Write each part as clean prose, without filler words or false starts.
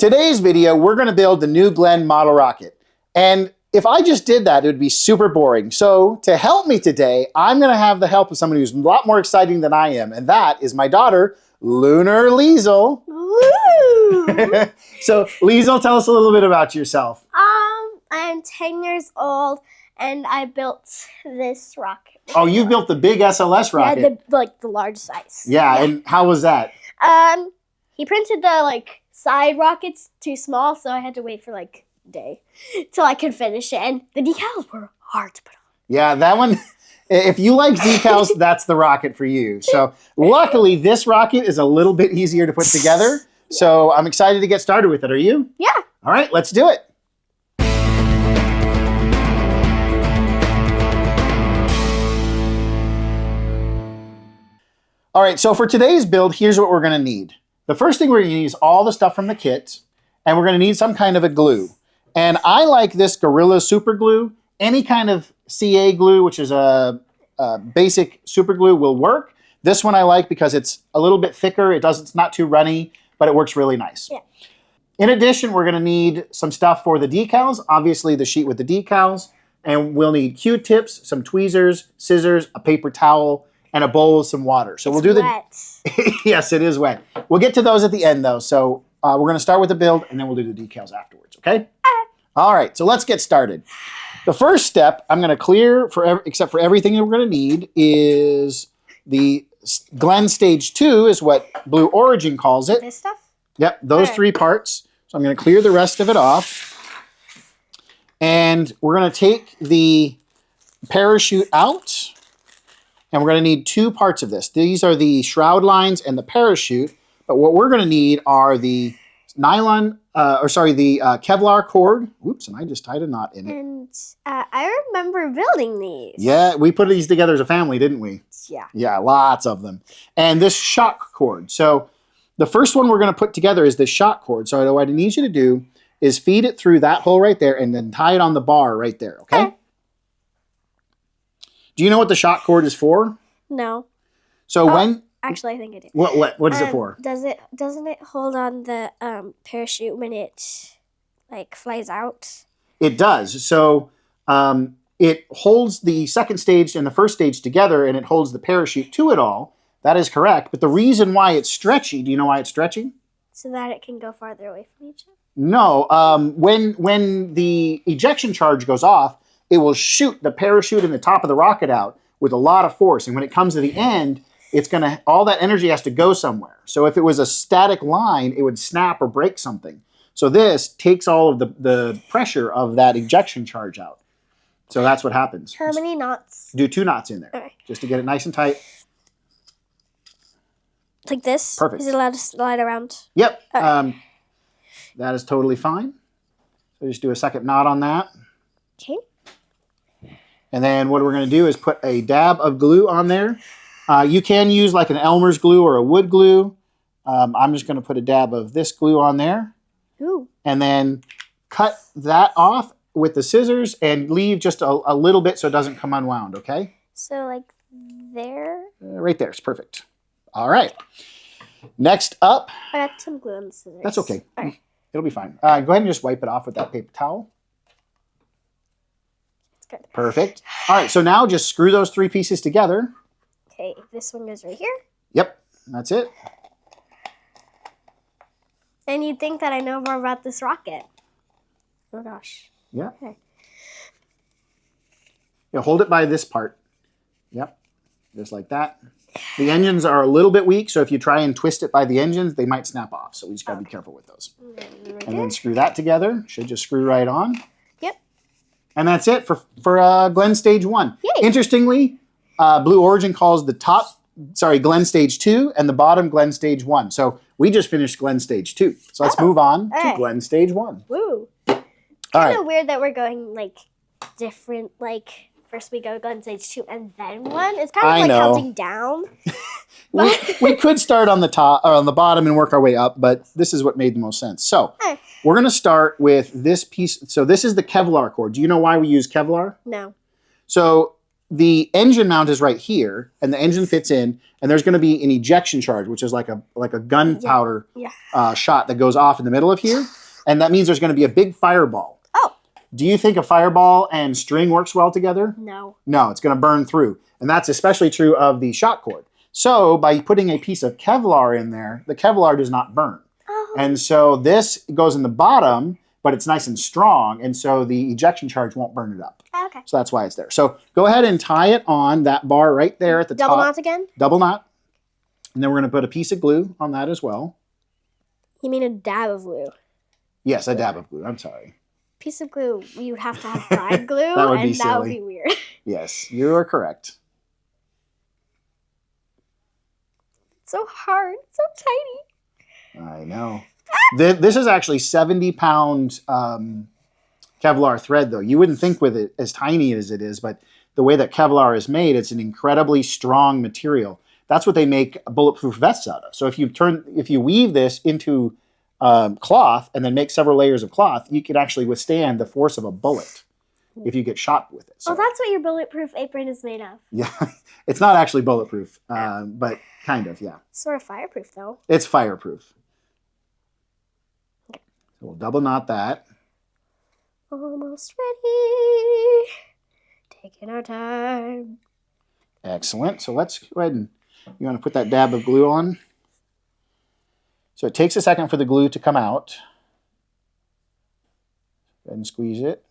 Today's video, we're going to build the new Glenn model rocket. And if I just did that, it would be super boring. So to help me today, I'm going to have the help of someone who's a lot more exciting than I am. And that is my daughter, Lunar Liesl. Woo! So Liesl, tell us a little bit about yourself. I'm 10 years old and I built this rocket. Oh, you built the big SLS rocket. Yeah, the large size. Yeah, and how was that? He printed the side rockets too small, so I had to wait for a day till I could finish it. And the decals were hard to put on. Yeah, that one, if you like decals, that's the rocket for you. So luckily, this rocket is a little bit easier to put together. So I'm excited to get started with it. Are you? Yeah. All right, let's do it. All right, so for today's build, here's what we're going to need. The first thing we're going to need is all the stuff from the kit, and we're going to need some kind of a glue. And I like this Gorilla Super Glue. Any kind of CA glue, which is a basic super glue, will work. This one I like because it's a little bit thicker. It's not too runny, but it works really nice. Yeah. In addition, we're going to need some stuff for the decals. Obviously, the sheet with the decals. And we'll need Q-tips, some tweezers, scissors, a paper towel, and a bowl with some water. So we'll do wet. Yes, it is wet. We'll get to those at the end, though. So we're going to start with the build, and then we'll do the decals afterwards, okay? All right, so let's get started. The first step I'm going to clear, except for everything that we're going to need, is the Glenn Stage 2 is what Blue Origin calls it. This stuff? Yep, those three parts. So I'm going to clear the rest of it off. And we're going to take the parachute out. And we're going to need two parts of this. These are the shroud lines and the parachute. But what we're going to need are the Kevlar cord. Oops, and I just tied a knot in it. And I remember building these. Yeah, we put these together as a family, didn't we? Yeah. Yeah, lots of them. And this shock cord. So the first one we're going to put together is this shock cord. So what I need you to do is feed it through that hole right there and then tie it on the bar right there, okay? Do you know what the shock cord is for? No. So Actually, I think I do. What is it for? Doesn't it hold on the parachute when it flies out? It does. So it holds the second stage and the first stage together, and it holds the parachute to it all. That is correct. But the reason why it's stretchy, do you know why it's stretchy? So that it can go farther away from each other? No. When the ejection charge goes off, it will shoot the parachute and the top of the rocket out with a lot of force. And when it comes to the end, all that energy has to go somewhere. So if it was a static line, it would snap or break something. So this takes all of the pressure of that ejection charge out. So that's what happens. How many knots? Do 2 knots in there, Okay. just to get it nice and tight. Like this? Perfect. Is it allowed to slide around? Yep. Okay. That is totally fine. So just do a second knot on that. Okay. And then what we're going to do is put a dab of glue on there. You can use like an Elmer's glue or a wood glue. I'm just going to put a dab of this glue on there. Ooh. And then cut that off with the scissors and leave just a little bit so it doesn't come unwound, okay? So there? Right there is perfect. All right. Next up. I got some glue on the scissors. That's okay. All right. It'll be fine. Go ahead and just wipe it off with that paper towel. Good. Perfect. All right, so now just screw those 3 pieces together. Okay, this one goes right here. Yep, that's it. And you'd think that I know more about this rocket. Oh gosh. Yeah. Okay. Yeah, hold it by this part. Yep, just like that. The engines are a little bit weak, so if you try and twist it by the engines, they might snap off. So we just got to be careful with those. And then screw that together. Should just screw right on. Yep. And that's it for Glenn Stage 1. Yay. Interestingly, Blue Origin calls the top, Glenn Stage 2 and the bottom Glenn Stage 1. So we just finished Glenn Stage 2. So let's move on to Glenn Stage 1. Woo. All Kind of right. weird that we're going different, first we go Glenn Stage 2 and then 1. It's kind of I know. counting down. we could start on the top or on the bottom and work our way up, but this is what made the most sense. So we're going to start with this piece. So this is the Kevlar cord. Do you know why we use Kevlar? No. So the engine mount is right here, and the engine fits in, and there's going to be an ejection charge, which is like a gunpowder shot that goes off in the middle of here, and that means there's going to be a big fireball. Oh. Do you think a fireball and string works well together? No. No, it's going to burn through, and that's especially true of the shot cord. So by putting a piece of Kevlar in there, the Kevlar does not burn. Oh. And so this goes in the bottom, but it's nice and strong, and so the ejection charge won't burn it up. Okay. So that's why it's there. So go ahead and tie it on that bar right there at the top. Double knots again? Double knot. And then we're going to put a piece of glue on that as well. You mean a dab of glue? Yes, a dab of glue. I'm sorry. Piece of glue, you would have to have bride glue, That would be and silly. that would be weird. Yes, you are correct. So hard, so tiny. I know. This is actually 70-pound Kevlar thread, though. You wouldn't think with it as tiny as it is, but the way that Kevlar is made, it's an incredibly strong material. That's what they make bulletproof vests out of. So if you weave this into cloth and then make several layers of cloth, you could actually withstand the force of a bullet if you get shot with it. So, Oh, that's what your bulletproof apron is made of. yeah, it's not actually bulletproof, but kind of, yeah. Sort of fireproof, though. It's fireproof. So we'll double knot that. Almost ready. Taking our time. Excellent. So let's go ahead and, you want to put that dab of glue on? So it takes a second for the glue to come out. Go ahead and squeeze it.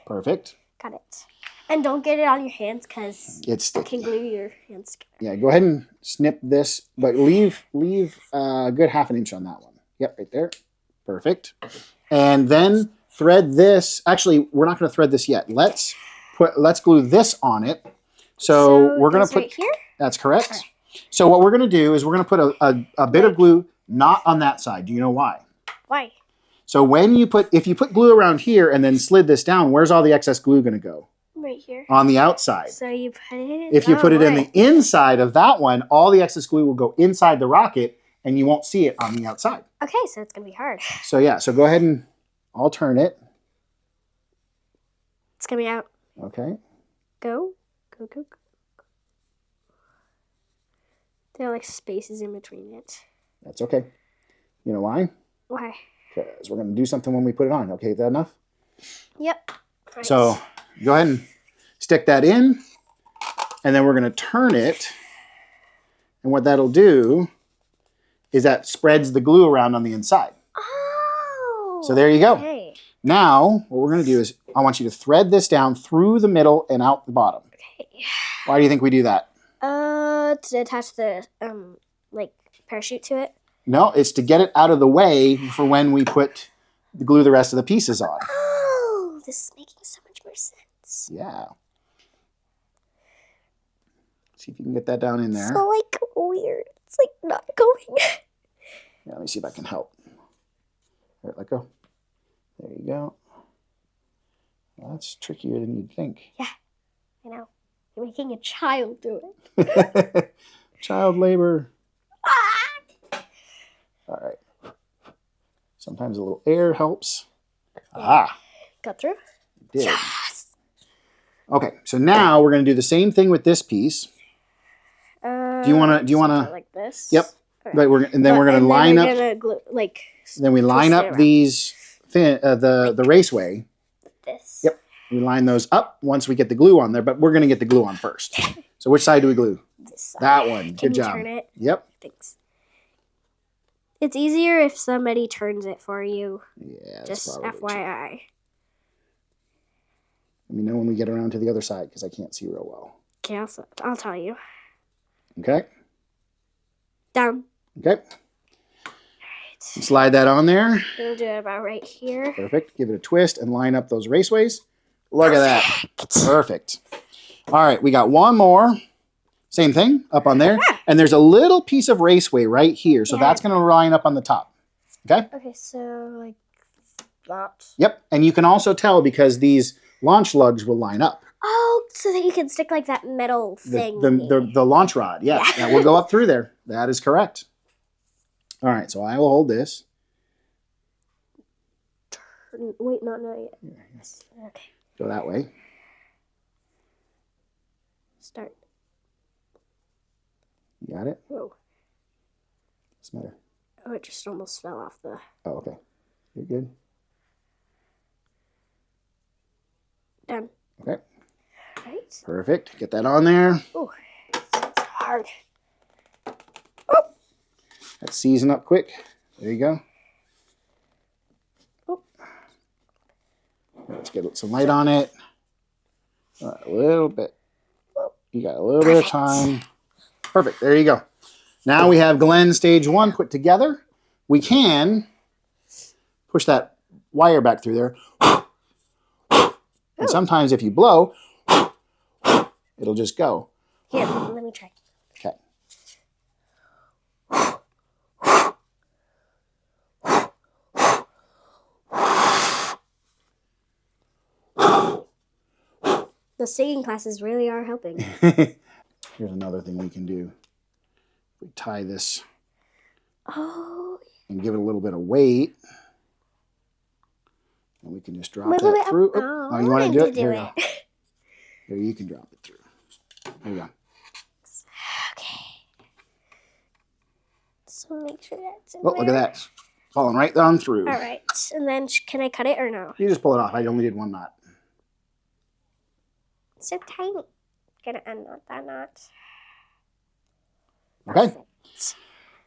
Perfect. Got it. And don't get it on your hands because It's it sticky. can glue your hands together. Yeah, go ahead and snip this, but leave a good half an inch on that one. Yep, right there. Perfect. And then thread this. Actually, we're not going to thread this yet. Let's glue this on it. So we're going to put right here? That's correct. Okay. So what we're going to do is we're going to put a bit of glue not on that side. Do you know why? Why? So if you put glue around here and then slid this down, where's all the excess glue going to go? Right here. On the outside. So you put it. If you put it in the inside of that one, all the excess glue will go inside the rocket, and you won't see it on the outside. Okay, so it's gonna be hard. So yeah, so go ahead and I'll turn it. It's coming out. Okay. Go. There are like spaces in between it. That's okay. You know why? Why? Because we're going to do something when we put it on. Okay, is that enough? Yep. Right. So go ahead and stick that in, and then we're going to turn it. And what that'll do is that spreads the glue around on the inside. Oh. So there you go. Okay. Now, what we're going to do is I want you to thread this down through the middle and out the bottom. Okay. Why do you think we do that? To attach the like parachute to it. No, it's to get it out of the way for when we glue the rest of the pieces on. Oh, this is making so much more sense. Yeah. See if you can get that down in there. So like weird. It's like not going. Yeah, let me see if I can help. There, let go. There you go. Well, that's trickier than you'd think. Yeah, I know. You're making a child do it. Child labor. Ah! All right. Sometimes a little air helps. Yeah. Ah. Got through? Did. Yes! Okay, so now we're going to do the same thing with this piece. Do you want to like this? Yep. Okay. But we're going to line up. Then we line up these the raceway. This. Yep. We line those up once we get the glue on there, but we're going to get the glue on first. So which side do we glue? This side. That one. Good job. Turn it? Yep. Thanks. It's easier if somebody turns it for you. Yeah. Just FYI. Let me know when we get around to the other side because I can't see real well. Okay, I'll tell you. Okay. Down. Okay. All right. Slide that on there. We'll do it about right here. Perfect. Give it a twist and line up those raceways. Look at that. Perfect. All right, we got one more. Same thing up on there. And there's a little piece of raceway right here. So that's going to line up on the top. Okay? Okay, so like that. Yep. And you can also tell because these launch lugs will line up. Oh, so that you can stick like that metal thing. The launch rod. Yeah. That will go up through there. That is correct. All right, so I will hold this. Wait, not yet. Yes. Okay. Go that way. Start. You got it? Whoa. What's the matter? Oh, it just almost fell off the... Oh, okay. You're good. Done. Okay. Right. Perfect. Get that on there. Oh, it's hard. Let's season up quick. There you go. Oh. Let's get some light on it. A little bit. You got a little bit of time. Perfect. There you go. Now we have Glenn stage 1 put together. We can push that wire back through there. And sometimes if you blow, it'll just go. Here, let me try. Okay. The singing classes really are helping. Here's another thing we can do. We tie this and give it a little bit of weight. And we can just drop that through. Oh, you want to do it? Here we go. Here, you can drop it through. There you go. Okay. So make sure that's in Oh, look at that. Falling right down through. All right. And then can I cut it or no? You just pull it off. I only did one knot. It's so tiny. Gonna unknot that knot. Okay. Perfect.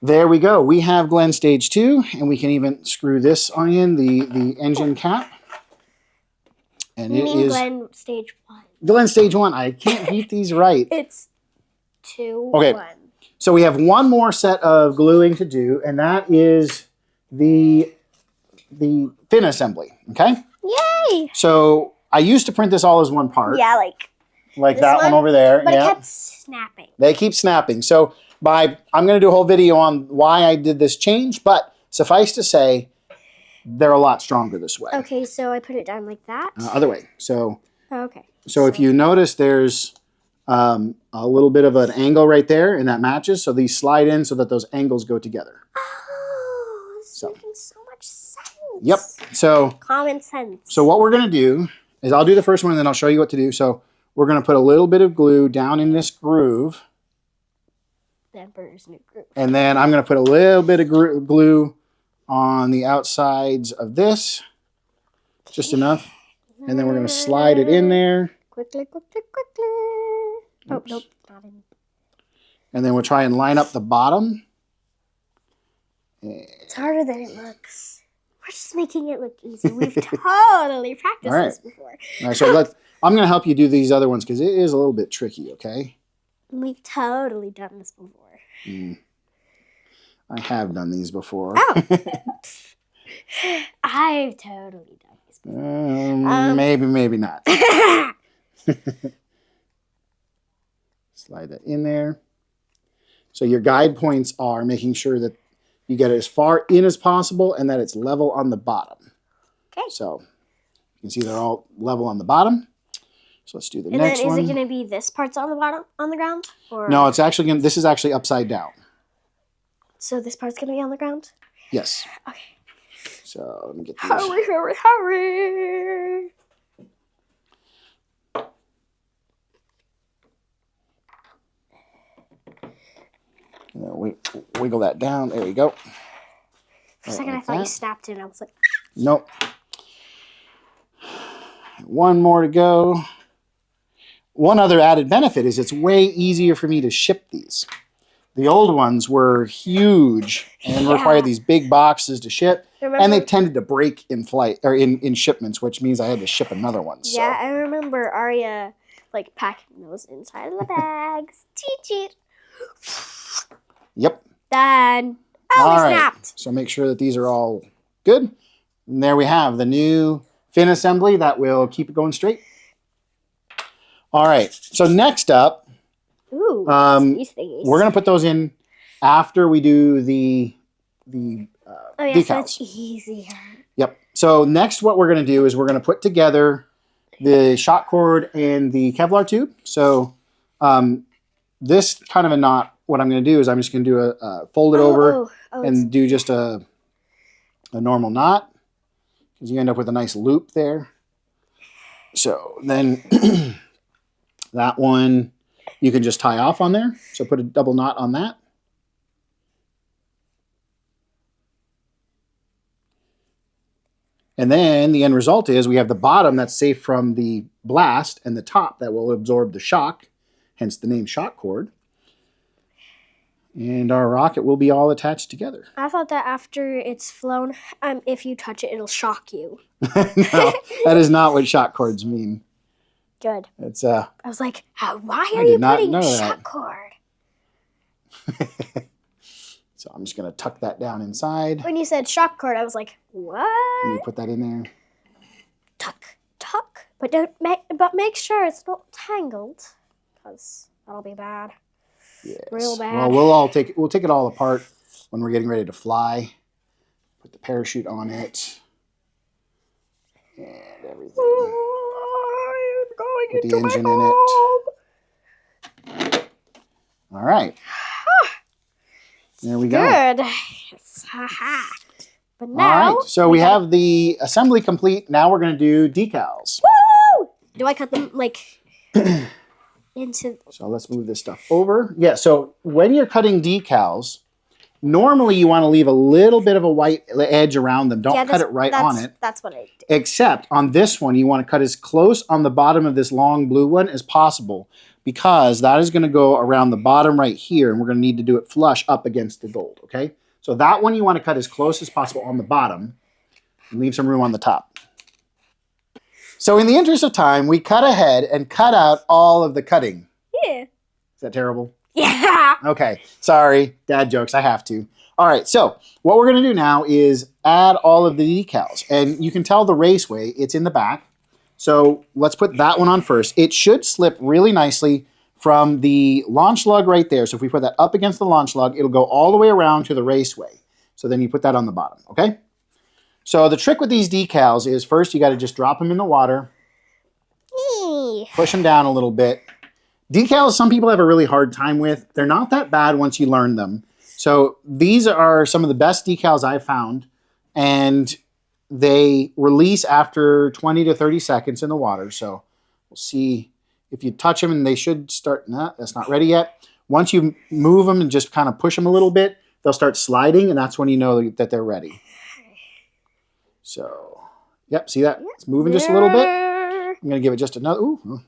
There we go. We have Glenn stage 2, and we can even screw this on in, the engine cap. And You it mean is Glenn stage 1. Glenn stage 1. I can't beat these right. It's 2, Okay. 1. So we have one more set of gluing to do, and that is the fin assembly. Okay? Yay! So I used to print this all as one part. Yeah, Like that one over there. But yeah. it kept snapping. They keep snapping. So I'm going to do a whole video on why I did this change, but suffice to say, they're a lot stronger this way. Okay, so I put it down like that. Other way. So, Okay. so if you notice, there's a little bit of an angle right there, and that matches. So these slide in so that those angles go together. Oh, this is making so much sense. Yep. So Common sense. So what we're going to do is I'll do the first one, and then I'll show you what to do. So we're going to put a little bit of glue down in this groove. The Emperor's New Groove. And then I'm going to put a little bit of glue on the outsides of this. Just enough. And then we're going to slide it in there. Quickly, quickly, quickly. Oh, nope, not in. And then we'll try and line up the bottom. It's harder than it looks. We're just making it look easy. We've totally practiced this before. All right, so I'm going to help you do these other ones because it is a little bit tricky, okay? We've totally done this before. I have done these before. Oh. I've totally done this before. Maybe not. Slide that in there. So your guide points are making sure that you get it as far in as possible and that it's level on the bottom. Okay. So you can see they're all level on the bottom. So let's do the next one. And then is it going to be this part's on the bottom, on the ground? Or? No, it's actually going to, this is actually upside down. So this part's going to be on the ground? Yes. Okay. So let me get these. Hurry, hurry, hurry. Wiggle that down. There you go. For a second, I thought you snapped it. I was like, nope. One more to go. One other added benefit is it's way easier for me to ship these. The old ones were huge and required these big boxes to ship. And they tended to break in flight or in shipments, which means I had to ship another one. Yeah, I remember Arya packing those inside of the bags. Cheat. Yep. Done. Oh, we snapped. So make sure that these are all good. And there we have the new fin assembly that will keep it going straight. All right. So next up, ooh, these thingies. We're going to put those in after we do the decals. So it's easier. Yep. So next what we're going to do is we're going to put together the shock cord and the Kevlar tube. So this kind of a knot, what I'm going to do is I'm just going to do fold it over and do just a normal knot. because you end up with a nice loop there. So then that one you can just tie off on there. So put a double knot on that. And then the end result is we have the bottom that's safe from the blast and the top that will absorb the shock, hence the name shock cord. And our rocket will be all attached together. I thought that after it's flown, if you touch it, it'll shock you. No, that is not what shock cords mean. Good. It's I was like, why are you putting a shock cord? So I'm just going to tuck that down inside. When you said shock cord, I was like, what? You put that in there. Tuck, tuck. But make sure it's not tangled, because that'll be bad. Yes. Real bad. Well, we'll take it all apart when we're getting ready to fly. Put the parachute on it. And everything. I'm going Put the into engine my in home. it. All right. There we go. Good. But now... All right. So we have the assembly complete. Now we're going to do decals. Woo! Do I cut them, like, into... So let's move this stuff over. Yeah, so when you're cutting decals, normally you want to leave a little bit of a white edge around them. Don't cut it right on it. That's what I do. Except on this one, you want to cut as close on the bottom of this long blue one as possible, because that is going to go around the bottom right here, and we're going to need to do it flush up against the gold, okay? So that one you want to cut as close as possible on the bottom and leave some room on the top. So in the interest of time, we cut ahead and cut out all of the cutting. Yeah. Is that terrible? Yeah. Okay, sorry, dad jokes, I have to. All right, so what we're going to do now is add all of the decals. And you can tell the raceway, it's in the back. So let's put that one on first. It should slip really nicely from the launch lug right there. So if we put that up against the launch lug, it'll go all the way around to the raceway. So then you put that on the bottom, okay? So the trick with these decals is first you got to just drop them in the water, push them down a little bit. Decals, some people have a really hard time with. They're not that bad once you learn them. So these are some of the best decals I've found, and they release after 20 to 30 seconds in the water. So we'll see if you touch them, and they should start. No, that's not ready yet. Once you move them and just kind of push them a little bit, they'll start sliding, and that's when you know that they're ready. So, yep, see that? It's moving just a little bit. I'm going to give it just another,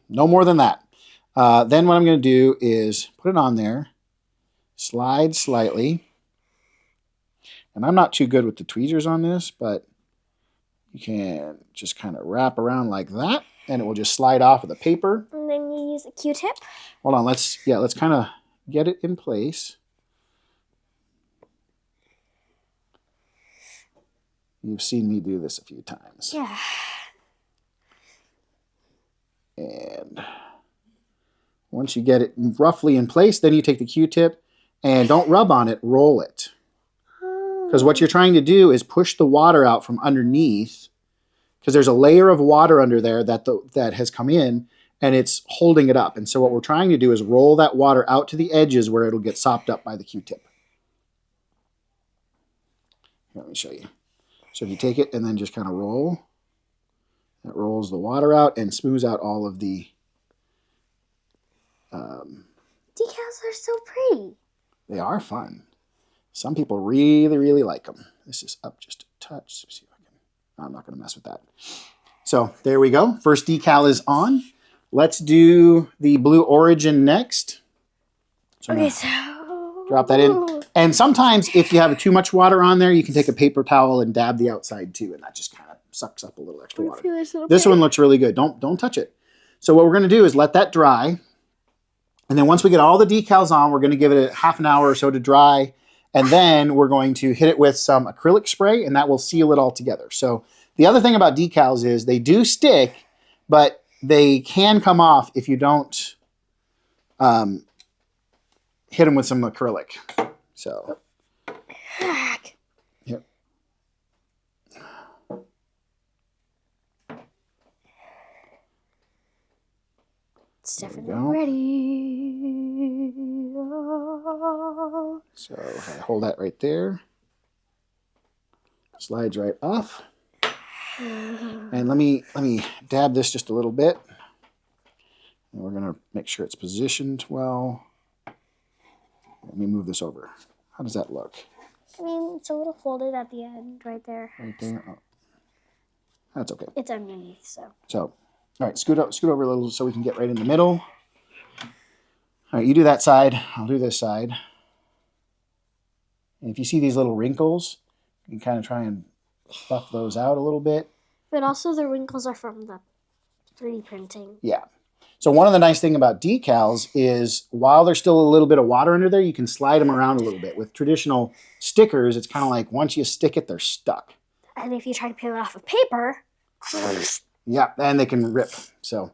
no more than that. Then what I'm going to do is put it on there, slide slightly. And I'm not too good with the tweezers on this, but you can just kind of wrap around like that, and it will just slide off of the paper. And then you use a Q-tip. Hold on, let's kind of get it in place. You've seen me do this a few times. Yeah. And once you get it roughly in place, then you take the Q-tip and don't rub on it, roll it. Because what you're trying to do is push the water out from underneath, because there's a layer of water under there that has come in, and it's holding it up. And so what we're trying to do is roll that water out to the edges where it'll get sopped up by the Q-tip. Here, let me show you. So if you take it and then just kind of roll, that rolls the water out and smooths out all of the... Decals are so pretty. They are fun. Some people really, really like them. This is up just a touch. See if I can... I'm not going to mess with that. So there we go. First decal is on. Let's do the Blue Origin next. So okay, so... drop that in. And sometimes if you have too much water on there, you can take a paper towel and dab the outside too, and that just kind of sucks up a little extra water. This one looks really good. Don't touch it. So what we're going to do is let that dry. And then once we get all the decals on, we're going to give it a half an hour or so to dry. And then we're going to hit it with some acrylic spray, and that will seal it all together. So the other thing about decals is they do stick, but they can come off if you don't hit them with some acrylic. So, yep. It's definitely ready. So I hold that right there. Slides right off. And let me dab this just a little bit. And we're gonna make sure it's positioned well. Let me move this over. How does that look? I mean, it's a little folded at the end, right there. Right there. Oh. That's okay. It's underneath, so. So, all right, scoot over a little so we can get right in the middle. All right, you do that side. I'll do this side. And if you see these little wrinkles, you can kind of try and buff those out a little bit. But also the wrinkles are from the 3D printing. Yeah. So one of the nice things about decals is while there's still a little bit of water under there, you can slide them around a little bit. With traditional stickers, it's kind of like once you stick it, they're stuck. And if you try to peel it off of paper... Yeah, and they can rip. So,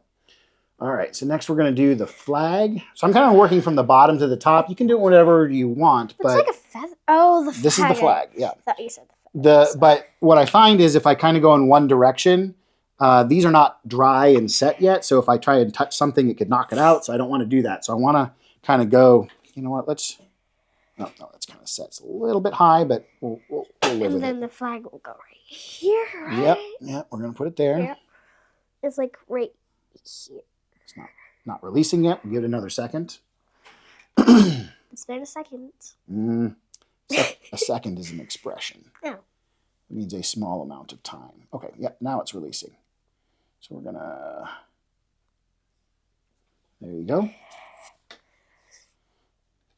all right. So next we're going to do the flag. So I'm kind of working from the bottom to the top. You can do it whatever you want. It's like a feather. Oh, the flag. This is the flag, yeah. I thought you said the feather. But what I find is if I kind of go in one direction, these are not dry and set yet. So if I try and touch something, it could knock it out. So I don't want to do that. So I want to kind of go, you know what, no, that's kind of set. It's a little bit high, but we'll live with it. And then the flag will go right here, Yep, right? we're going to put it there. Yep. It's like right here. It's not releasing yet. We'll give it another second. It's been a second. A second is an expression. Oh. It means a small amount of time. Okay, yep, now it's releasing. So we're going to... There you go.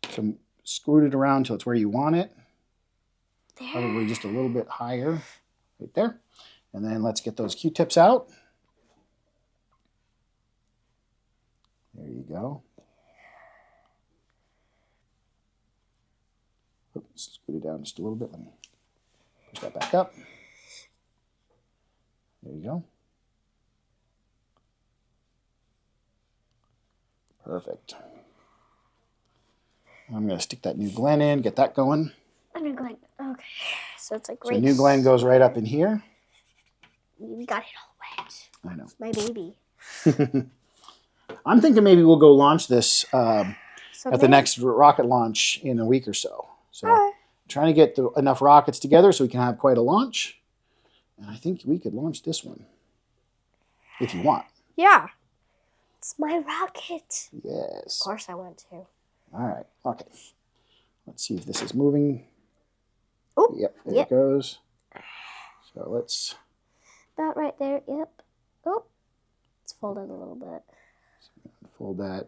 So scoot it around until it's where you want it. There. Probably just a little bit higher. Right there. And then let's get those Q-tips out. There you go. Oops, scoot it down just a little bit. Let me push that back up. There you go. Perfect. I'm going to stick that new Glen in, get that going. A new Glen. Okay. So it's like So new Glen goes right up in here. We got it all wet. I know. It's my baby. I'm thinking maybe we'll go launch this at the next rocket launch in a week or so. So trying to get enough rockets together so we can have quite a launch. And I think we could launch this one if you want. Yeah. It's my rocket. Yes. Of course I want to. All right. Okay. Let's see if this is moving. Oh, yep. There it goes. So let's... About right there. Yep. Oh. It's folded a little bit. Fold that.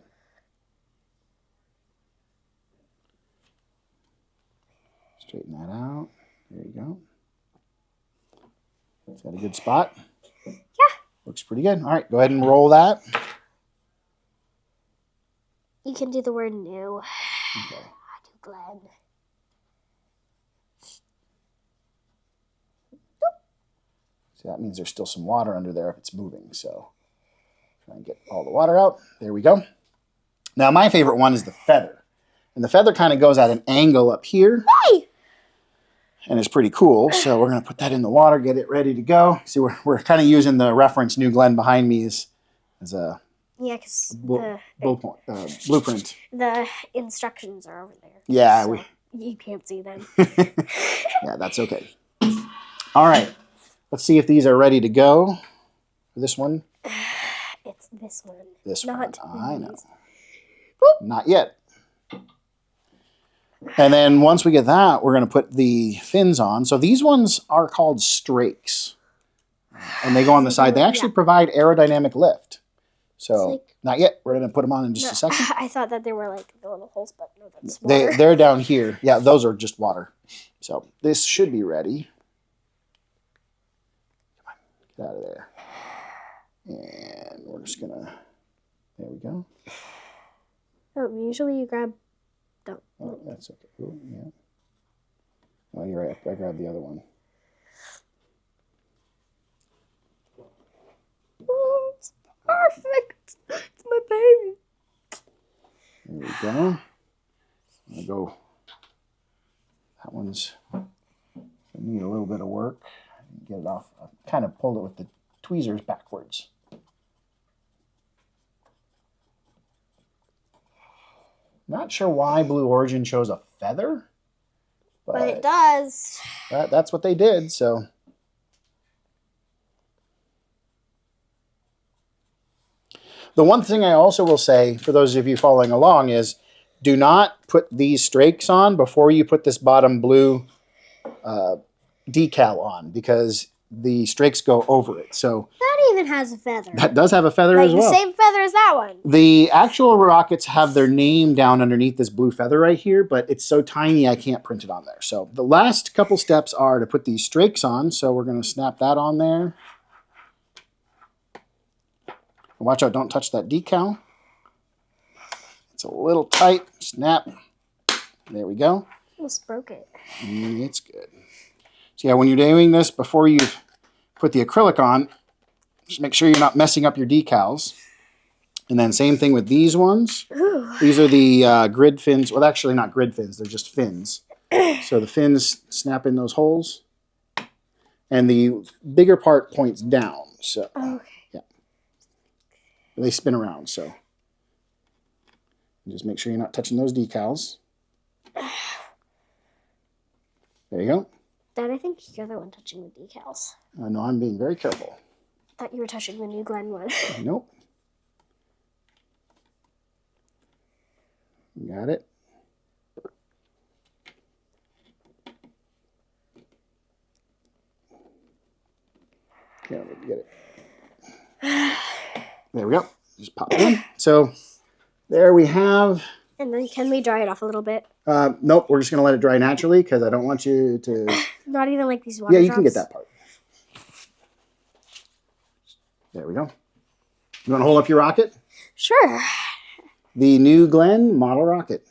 Straighten that out. There you go. Is that a good spot? Yeah. Looks pretty good. All right, go ahead and roll that. You can do the word new. Okay. I do Glen. So that means there's still some water under there if it's moving. So try and get all the water out. There we go. Now my favorite one is the feather. And the feather kind of goes at an angle up here. Hey! And it's pretty cool. So we're going to put that in the water, get it ready to go. See, we're kind of using the reference New Glen behind me as a because blueprint. The instructions are over there. Yeah. So you can't see them. Yeah, that's okay. All right. Let's see if these are ready to go. This one? It's this one. This Not one. I know. Boop. Not yet. And then once we get that, we're going to put the fins on. So these ones are called strakes. And they go on the side. They actually provide aerodynamic lift. So not yet. We're going to put them on in just a second. I thought that they were like the little holes, but no, that's water. They're down here. Yeah, those are just water. So this should be ready. Come on, get out of there. And we're just going to, there we go. Oh, usually you grab, don't. Oh, that's okay. Ooh, yeah. Oh, you're right. I grabbed the other one. Oh, it's perfect. It's my baby. There we go. I'll go. That one's need a little bit of work. Get it off. I kind of pulled it with the tweezers backwards. Not sure why Blue Origin chose a feather, but it does. That's what they did. So The one thing I also will say, for those of you following along, is do not put these strakes on before you put this bottom blue decal on, because the strakes go over it. So that even has a feather. That does have a feather as well. The same feather as that one. The actual rockets have their name down underneath this blue feather right here, but it's so tiny I can't print it on there. So the last couple steps are to put these strakes on. So we're going to snap that on there. Watch out, don't touch that decal. It's a little tight. Snap. There we go. Almost broke it. It's good. So yeah, when you're doing this, before you put the acrylic on, just make sure you're not messing up your decals. And then same thing with these ones. Ooh. These are the grid fins. Well, actually not grid fins. They're just fins. So the fins snap in those holes. And the bigger part points down. So okay. Yeah. They spin around. So just make sure you're not touching those decals. There you go. Dad, I think you're the one touching the decals. No, I'm being very careful. I thought you were touching the New Glenn one. Nope. Got it. Yeah, get it. There we go. Just pop it in. So there we have. And then can we dry it off a little bit? Nope, we're just going to let it dry naturally because I don't want you to... Not even like these water Yeah, you drops? can get that part. There we go. You want to hold up your rocket? Sure. The New Glenn model rocket.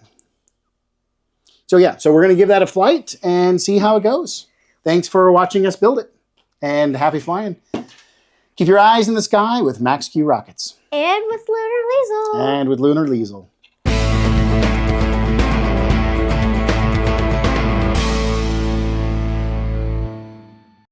So yeah, so we're going to give that a flight and see how it goes. Thanks for watching us build it. And happy flying. Keep your eyes in the sky with Max Q Rockets. And with Lunar Liesl. And with Lunar Liesl.